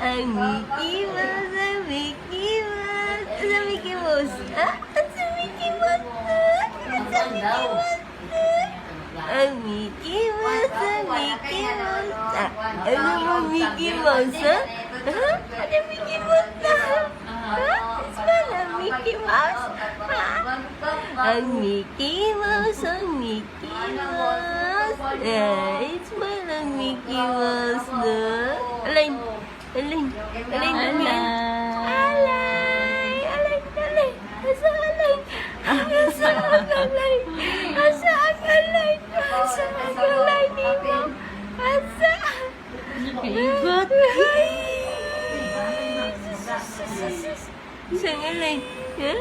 Ang Mickey Mouse, ang Mickey Mouse. Sa Mickey Mouse. Ah? Sa Mickey Mouse. Sa Mickey Mouse. Ang Mickey Mouse, ang Mickey Mouse. Ah, ano mo Mickey Mouse, ha? Ha? Ano Mickey Mouse na? Ha? Spell ang Mickey Mouse. Ha? Ang Mickey Mouse, ang Mickey Mouse. Eh, spell ang Mickey Mouse na. Alain. Alain. Alain. Alain. Alay. Alain. Alain. Asa Alain? Asa ang Alain? Asa ang Alain? Asa ang Alain ni mo? Asa? Ikot. Isang Alain. Ha?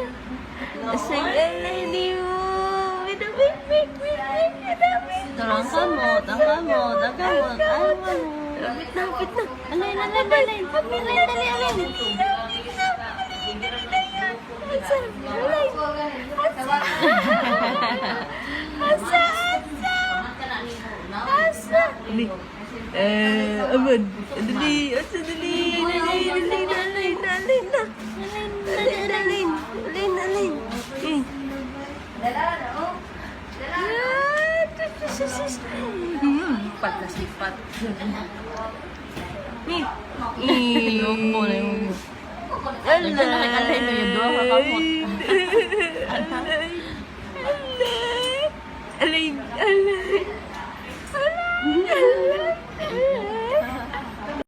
Isang Alain ni mo. Wait, wait. Tarang kamot, ang kamot, ang kamot. Ayaw mo. Lapit na. Alay. Alay. Asa? Alain. Asa? Aman. Dali. Asa dali. Alain. Pagkasipat. Iyok mo na yung mo. Alay. Alay mo yung doha ka kamot. Alay.